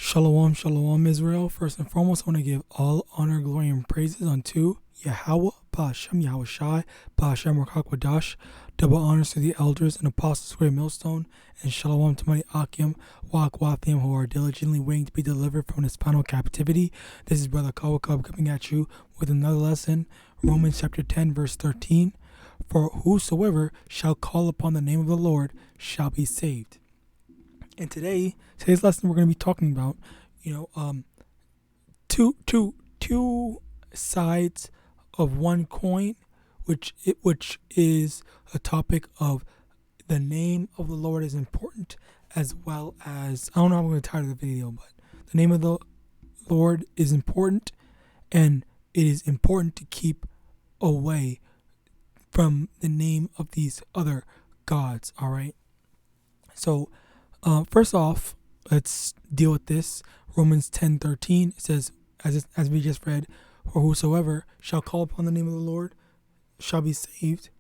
Shalom, shalom, Israel. First and foremost, I want to give all honor, glory, and praises unto YAHAWAH, BaHashem, YAHAWASHI, BaHashem, Rakak. Double honors to the elders and apostles who are millstone, and shalom to my Akim, Wathim, who are diligently waiting to be delivered from this final captivity. This is Brother Kawakub coming at you with another lesson, Romans chapter 10, verse 13. For whosoever shall call upon the name of the Lord shall be saved. And today's lesson, we're going to be talking about, two sides of one coin, which is a topic of the name of the Lord is important, as well as, I don't know how I'm going to title the video, but the name of the Lord is important, and it is important to keep away from the name of these other gods. All right. So, first off, let's deal with this. Romans 10:13, it says, as we just read, for whosoever shall call upon the name of the Lord shall be saved.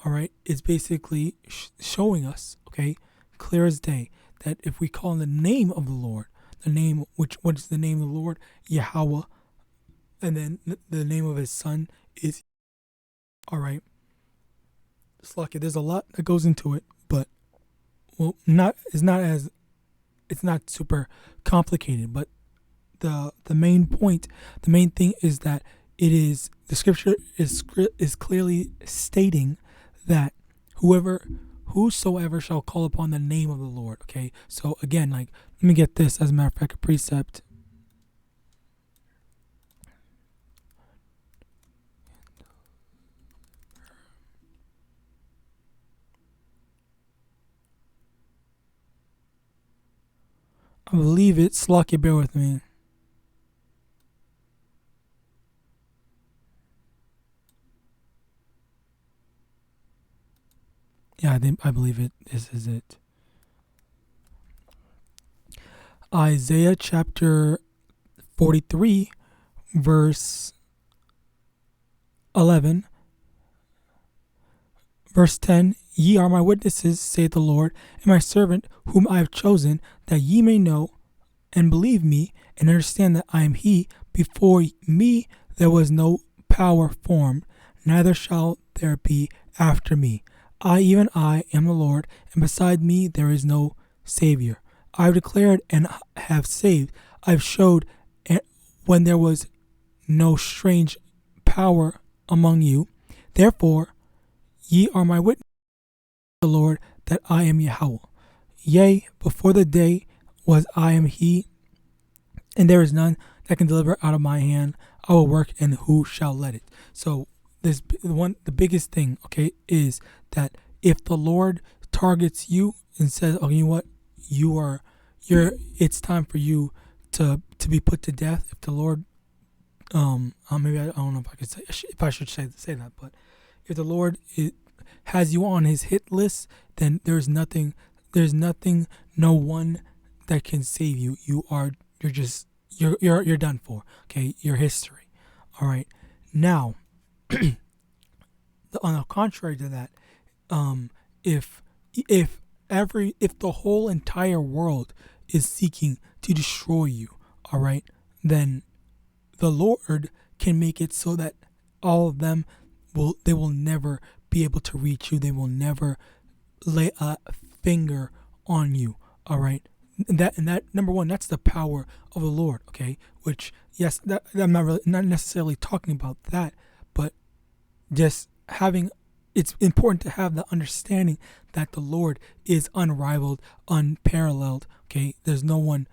All right. It's basically showing us, okay, clear as day, that if we call on the name of the Lord, the name, what is the name of the Lord? Yahawah. And then the name of his son is, all right. It's lucky. There's a lot that goes into it, but it's not super complicated, but the main point, the main thing is that the scripture is clearly stating that whosoever shall call upon the name of the Lord. Okay, so again, let me get this as a matter of fact, a precept. I believe it's lucky. Bear with me. Yeah, I believe it. This is it. Isaiah chapter 43, verse 11. Verse 10, ye are my witnesses, saith the Lord, and my servant whom I have chosen, that ye may know and believe me, and understand that I am he. Before me there was no power formed, neither shall there be after me. Even I, am the Lord, and beside me there is no Savior. I have declared and have saved. I have showed when there was no strange power among you. Therefore, ye are my witnesses, the Lord, that I am Yahawah. Yea, before the day was I am he, and there is none that can deliver out of my hand. I will work, and who shall let it? So the biggest thing, okay, is that if the Lord targets you and says, oh, you know what, it's time for you to be put to death. If the Lord, maybe I don't know if I should say that, but if the Lord has you on his hit list, then there's nothing, no one that can save you. You're done for. Okay, your history. All right. Now, on the contrary to that, if the whole entire world is seeking to destroy you, all right, then the Lord can make it so that all of them will never be able to reach you. They will never lay a finger on you. All right. And that number one, that's the power of the Lord. Okay. Which, yes, that I'm not necessarily talking about that, but just it's important to have the understanding that the Lord is unrivaled, unparalleled. Okay. There's no one,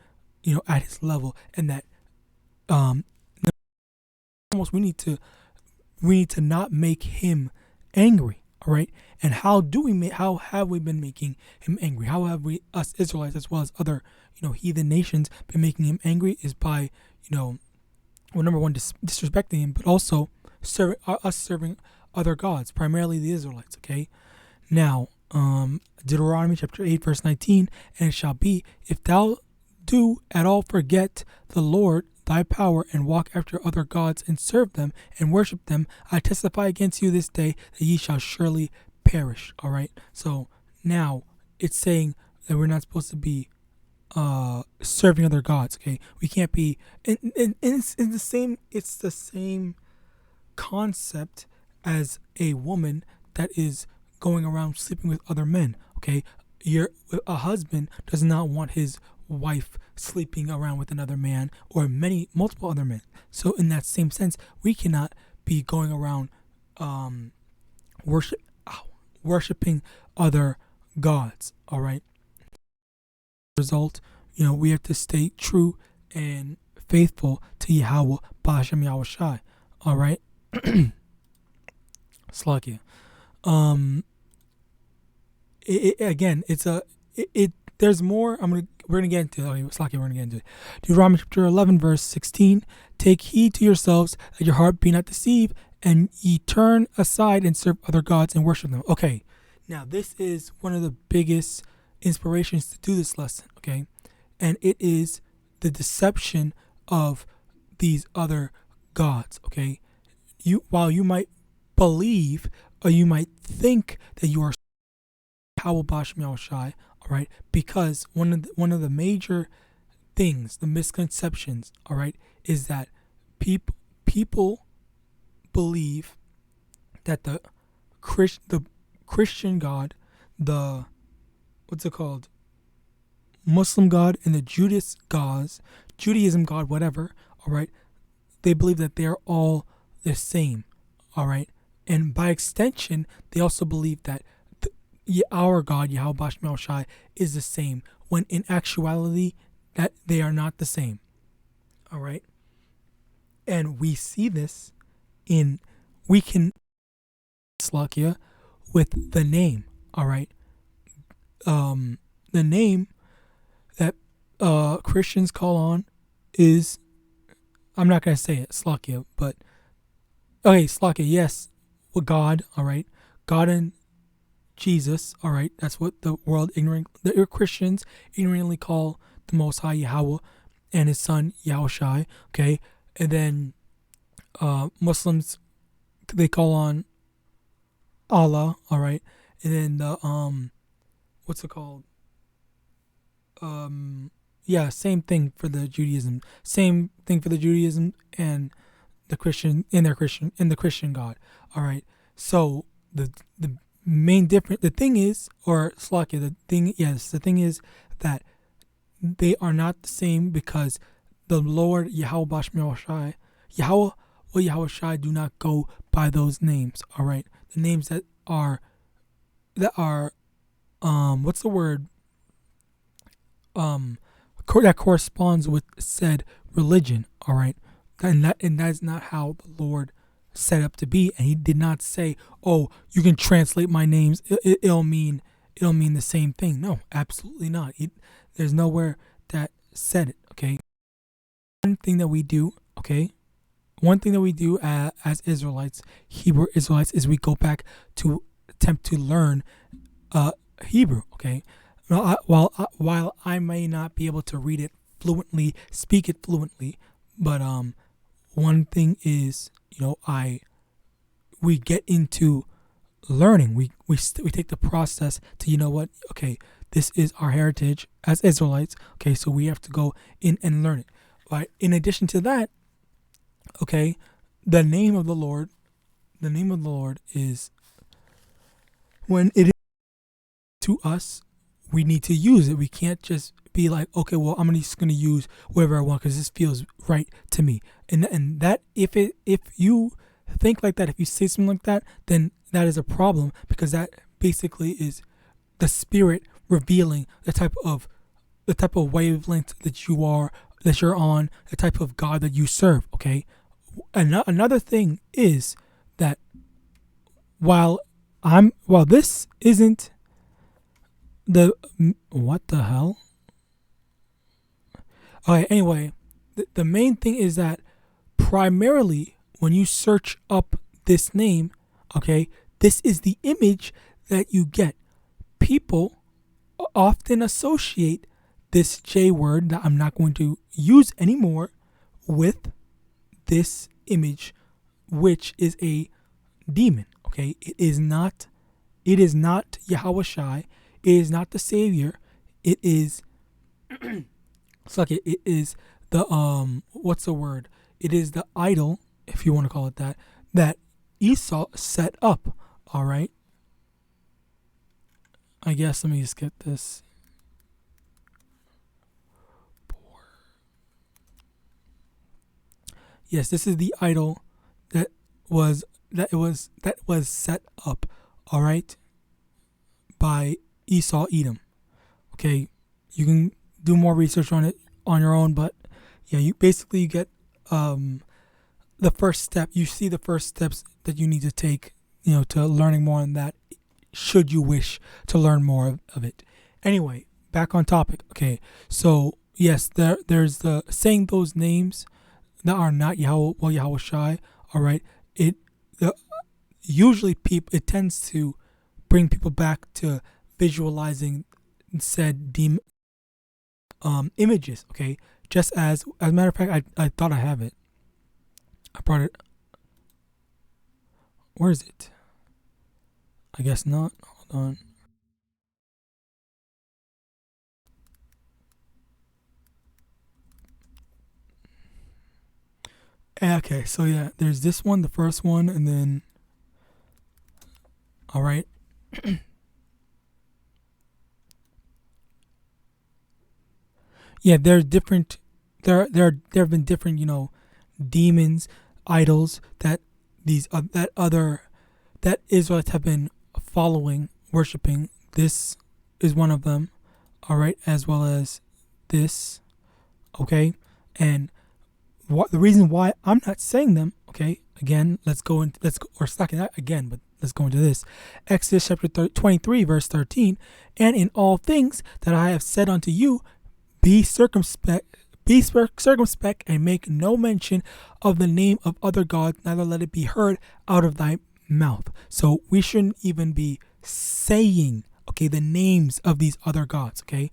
at his level, and that, almost we need to not make him angry. All right. And how have we been making him angry? How have us Israelites, as well as other, heathen nations, been making him angry? Is by, number one, disrespecting him, but also serving other gods, primarily the Israelites. Okay. Now, Deuteronomy chapter 8, verse 19, and it shall be, if thou do at all forget the Lord thy power, and walk after other gods, and serve them, and worship them, I testify against you this day that ye shall surely perish. All right. So now it's saying that we're not supposed to be serving other gods. Okay, we can't be. And it's the same. It's the same concept as a woman that is going around sleeping with other men. Okay, a husband does not want his wife sleeping around with another man or multiple other men. So in that same sense, we cannot be going around worshiping other gods. All right. Result, we have to stay true and faithful to Yahawah Ba'ashem YAHAWASHI. All right. Slakia. Again, there's more. We're gonna get into it. Slakia, we're gonna get into it. Deuteronomy chapter 11, verse 16. Take heed to yourselves that your heart be not deceived, and ye turn aside and serve other gods and worship them. Okay. Now this is one of the biggest inspirations to do this lesson. Okay, and it is the deception of these other gods. Okay, while you might believe or you might think that you are Yahawah Ba'ashem YAHAWASHI, all right, because one of the major things, the misconceptions, all right, is that people believe that the Christian God, the Muslim God, and the Judaism God, whatever, all right, they believe that they're all the same, all right, and by extension, they also believe that our God, Yahawah Ba'ashem YAHAWASHI, is the same, when in actuality, that they are not the same, all right, and we see this we can Slakia with the name, all right. The name that Christians call on is, I'm not going to say it, Slakia, but okay, Slakia, yes, with God, all right, God and Jesus, all right, that's what the Christians ignorantly call the Most High Yahawah and His Son YAHAWASHI, okay, and then Muslims, they call on Allah, all right, and then the same thing for the Judaism, and the Christian God, all right. So the main difference, the thing is that they are not the same, because the Lord Yahawah Ba'ashem YAHAWASHI, Yahawah or YAHAWASHI, do not go by those names, all right. The names that are that corresponds with said religion, all right, and that's not how the Lord set up to be. And He did not say, "Oh, you can translate my names; it'll mean the same thing." No, absolutely not. There's nowhere that said it. Okay. One thing that we do as Israelites, Hebrew Israelites, is we go back to attempt to learn Hebrew. Okay. While I may not be able to read it fluently, speak it fluently, but one thing is, we get into learning. We take the process to, okay, this is our heritage as Israelites. Okay, so we have to go in and learn it. Right. In addition to that, okay, the name of the Lord is, when it is to us, we need to use it. We can't just be like, okay, well, I'm just going to use whatever I want because this feels right to me. And that if you think like that, if you say something like that, then that is a problem, because that basically is the Spirit revealing the type of wavelength that you're on, the type of God that you serve. Okay. Another thing is that while this isn't what the hell? Okay, anyway, the main thing is that primarily when you search up this name, okay, this is the image that you get. People often associate this J word that I'm not going to use anymore with this image, which is a demon. Okay, it is not YAHAWASHI. It is not the Savior. It is it's like it is the what's the word? It is the idol, if you want to call it that, that Esau set up. All right. I guess let me just get this. Yes, this is the idol that was set up. All right, by Esau Edom. Okay, you can do more research on it on your own, but yeah, you basically get the first step. You see the first steps that you need to take, to learning more on that, should you wish to learn more of it. Anyway, back on topic. Okay, so yes, there's the saying those names that are not YAHAWASHI. All right, usually people, it tends to bring people back to visualizing said images. Okay, just as a matter of fact, I thought I have it. I brought it. Where is it? I guess not. Hold on. Okay, so yeah, there's this one, the first one, and then. All right. Yeah, there's different. There have been different, demons, idols that that Israelites have been following, worshiping. This is one of them. All right, as well as this. Okay, and the reason why I'm not saying them. Okay, again, let's go, or it's not again, but let's go into this. Exodus chapter 23, verse 13. And in all things that I have said unto you, be circumspect, and make no mention of the name of other gods, neither let it be heard out of thy mouth. So we shouldn't even be saying, okay, the names of these other gods. Okay,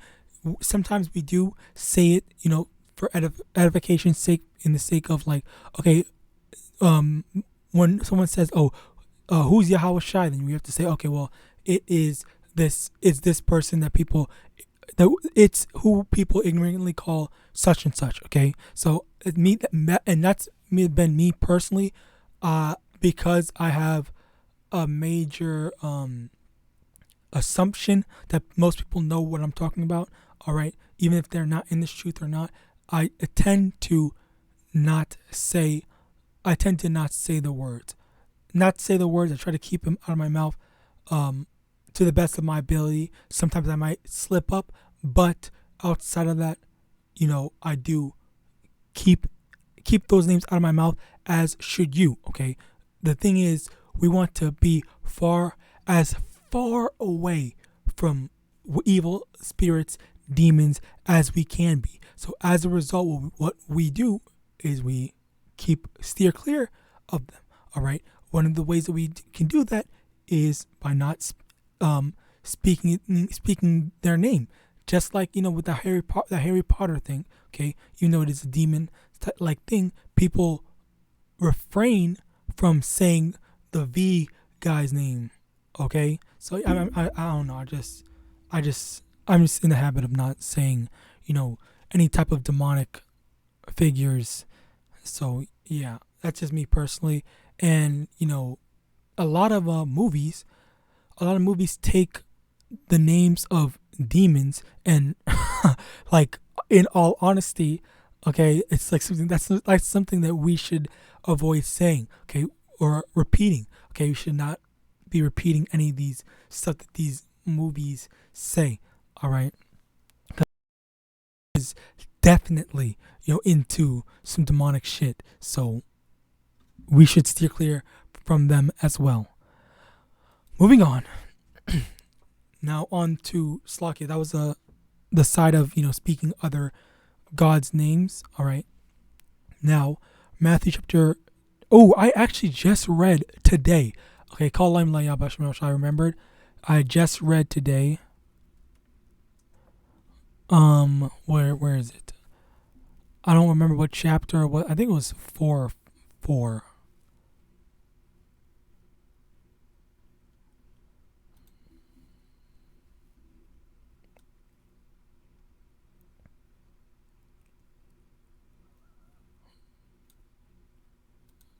sometimes we do say it, for edification's sake, in the sake of like, okay, when someone says, oh, who's YAHAWASHI, then we have to say, okay, well, it's this person that it's who people ignorantly call such and such. Okay, so and that's been me personally, because I have a major assumption that most people know what I'm talking about. All right, even if they're not in this truth or not, I tend to not say the words. Not say the words. I try to keep them out of my mouth, to the best of my ability. Sometimes I might slip up, but outside of that, I do keep those names out of my mouth, as should you. Okay, the thing is, we want to be as far away from evil spirits, demons, as we can be. So as a result, what we do is we steer clear of them. All right. One of the ways that we can do that is by not speaking their name, just like with the Harry Potter thing. Okay, even though it is a demon like thing, people refrain from saying the V guy's name. Okay, so I don't know. I'm just in the habit of not saying any type of demonic figures. So yeah, that's just me personally. And a lot of movies take the names of demons and like, in all honesty, okay, it's like something that we should avoid saying, okay, or repeating. Okay, we should not be repeating any of these stuff that these movies say. All right, is definitely into some demonic shit, so we should steer clear from them as well. Moving on. Now on to Slakia. That was the side of speaking other God's names. All right. Now Matthew chapter. Oh, I actually just read today. Okay, call Lime Layabashmel. I remembered. I just read today. Where is it? I don't remember what chapter or what. I think it was 4.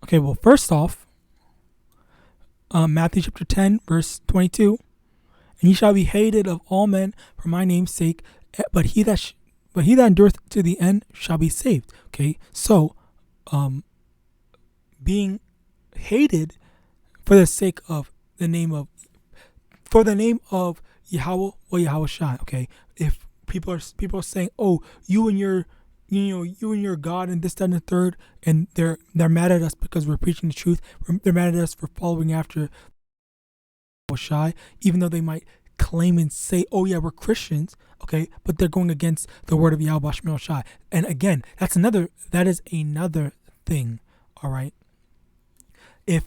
Okay, well, first off, Matthew chapter 10, verse 22. And ye shall be hated of all men for my name's sake, but he that endureth to the end shall be saved. Okay, so being hated for the sake of the name of Yahweh or YAHAWASHI. Okay, if people are saying, oh, you and your God and this, that, and the third, and they're mad at us because we're preaching the truth. They're mad at us for following after YAHAWASHI, even though they might claim and say, oh yeah, we're Christians, okay, but they're going against the word of YAHWAH. And again, that is another thing. All right, if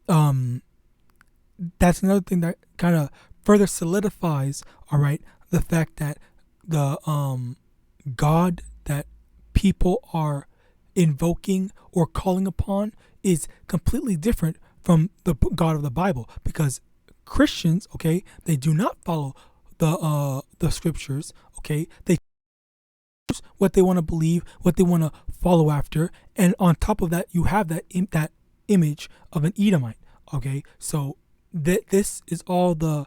that's another thing that kind of further solidifies, all right, the fact that the God that people are invoking or calling upon is completely different from the God of the Bible, because Christians, okay, they do not follow the scriptures, okay, they choose what they want to believe, what they want to follow after, and on top of that, you have that image of an Edomite, okay, so this is all the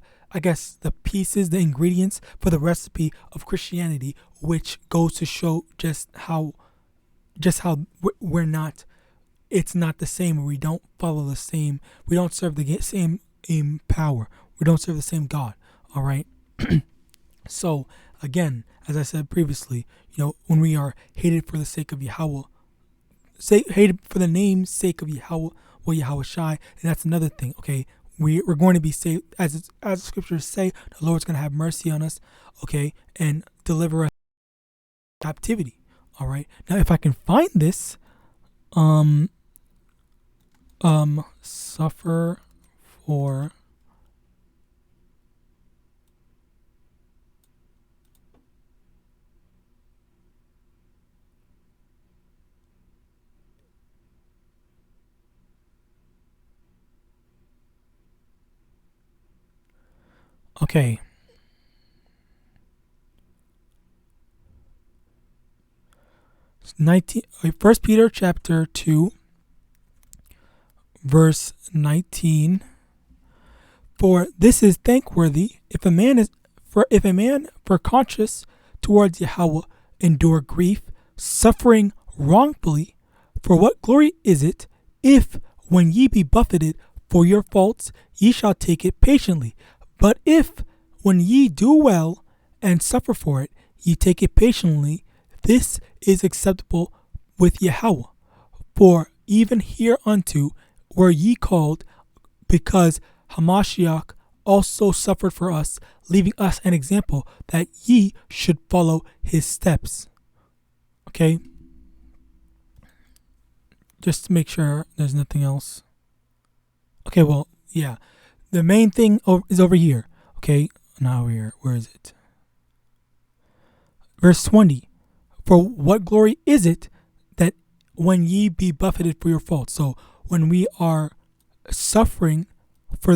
pieces, the ingredients for the recipe of Christianity, which goes to show just how we're not. It's not the same. We don't follow the same. We don't serve the same power. We don't serve the same God. All right. So again, as I said previously, when we are hated for the sake of Yahweh, hated for the name's sake of Yahweh or YAHWASHI, and that's another thing. Okay. We're going to be saved, as the scriptures say. The Lord's going to have mercy on us, okay, and deliver us from captivity. All right. Now, if I can find this, suffer for okay. First Peter chapter 2, verse 19. For this is thankworthy if a man for conscience towards Yahweh endure grief, suffering wrongfully. For what glory is it if, when ye be buffeted for your faults, ye shall take it patiently? But if, when ye do well and suffer for it, ye take it patiently, this is acceptable with Yahweh. For even hereunto were ye called, because Hamashiach also suffered for us, leaving us an example that ye should follow his steps. Okay? Just to make sure there's nothing else. Okay, well, yeah. The main thing is over here. Okay? Not over here. Where is it? Verse 20. For what glory is it that when ye be buffeted for your faults? So when we are suffering for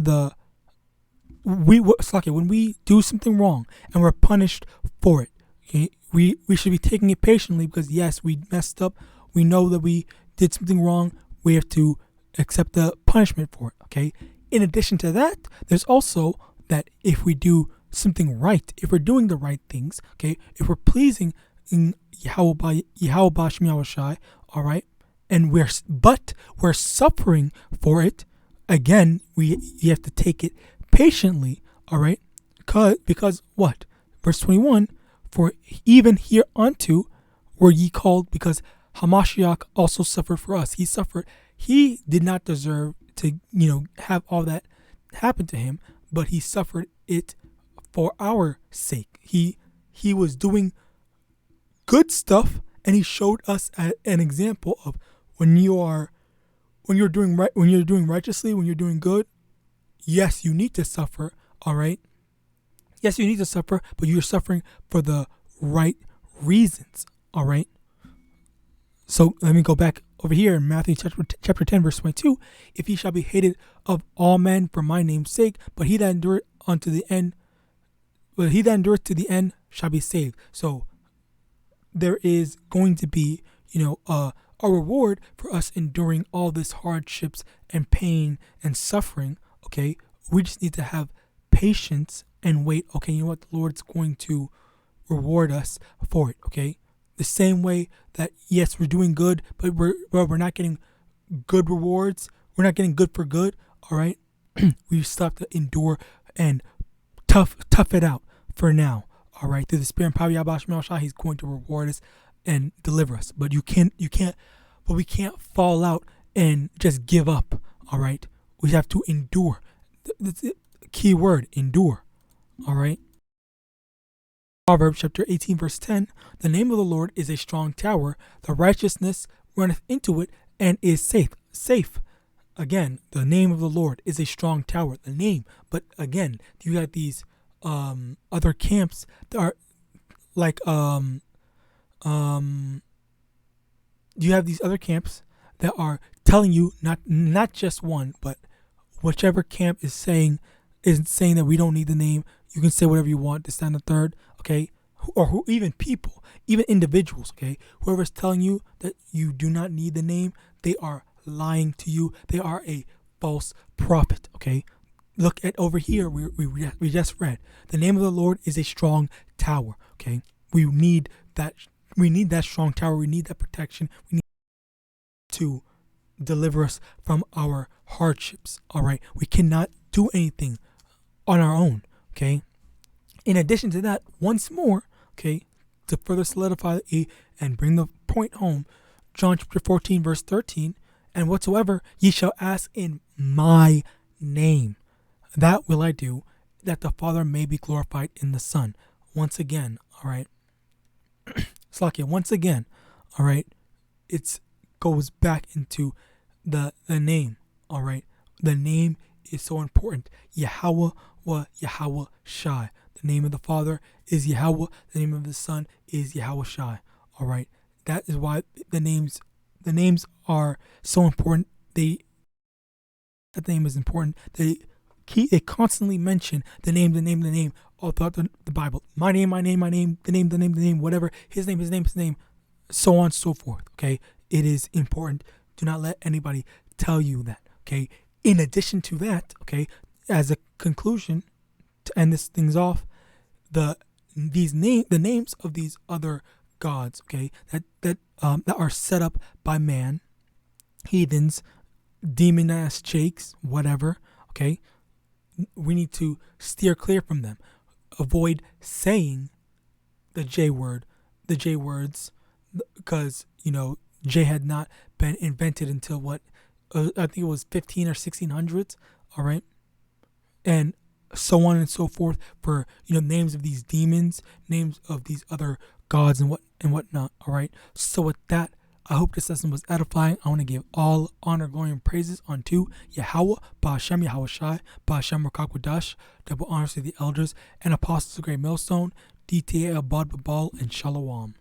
when we do something wrong and we're punished for it, okay, we should be taking it patiently, because yes, we messed up. We know that we did something wrong. We have to accept the punishment for it. Okay. In addition to that, there's also that if we do something right, if we're doing the right things, okay, if we're pleasing in Yahawashi, all right, and we're suffering for it, again, you have to take it patiently, all right, because what? Verse 21, for even hereunto were ye called, because Hamashiach also suffered for us. He suffered. He did not deserve to, have all that happen to him, but he suffered it for our sake. He was doing good stuff, and he showed us an example of when you're doing right, when you're doing righteously, when you're doing good. Yes, you need to suffer. All right. Yes, you need to suffer, but you're suffering for the right reasons. All right. So let me go back over here in Matthew chapter 10, verse 22. If ye shall be hated of all men for my name's sake, but he that endureth to the end shall be saved. So there is going to be, a our reward for us enduring all this hardships and pain and suffering, okay, we just need to have patience and wait. Okay, you know what? The Lord's going to reward us for it, okay? The same way that, yes, we're doing good, but we're not getting good rewards. We're not getting good for good, all right? We still have to endure and tough it out for now, all right? Through the Spirit and power of YAHAWASHI, He's going to reward us and deliver us. But we can't fall out and just give up, all right? We have to endure. The key word, endure, all right? Proverbs chapter 18, verse 10, the name of the Lord is a strong tower. The righteousness runneth into it and is safe. Safe. Again, the name of the Lord is a strong tower. The name. But again, you got these other camps that are like you have these other camps that are telling you not just one, but whichever camp is saying that we don't need the name. You can say whatever you want, this, that, and the third, okay? Or even people, even individuals, okay? Whoever's telling you that you do not need the name, they are lying to you. They are a false prophet, okay? Look at over here, we just read. The name of the Lord is a strong tower, okay? We need that strong tower. We need that protection. We need to deliver us from our hardships, all right? We cannot do anything on our own, okay? In addition to that, once more, okay, to further solidify and bring the point home, John chapter 14, verse 13, and whatsoever ye shall ask in my name, that will I do, that the Father may be glorified in the Son. Once again, all right, Slakia, once again, all right, it goes back into the name, all right? The name is so important. YAHAWAH YAHAWASHI. The name of the Father is Yahweh. The name of the Son is YAHAWASHI. All right. That is why the names are so important. That name is important. They constantly mention the name all throughout the Bible. My name, the name, whatever. His name, so on and so forth. Okay. It is important. Do not let anybody tell you that. Okay. In addition to that, okay, as a conclusion, to end this things off, the names of these other gods, okay, that are set up by man, heathens, demon-ass sheiks, whatever, okay, we need to steer clear from them. Avoid saying the J words, because, J had not been invented until what, I think it was 15 or 1600s, all right, and so on and so forth for names of these demons, names of these other gods and whatnot. All right. So with that, I hope this lesson was edifying. I want to give all honor, glory, and praises unto Yahawah, Ba'ashem YAHAWASHI, Ba'ashem Rakakwadah, double honors to the elders and apostles of Great Millstone, DTA Abad Babal, and Shalom.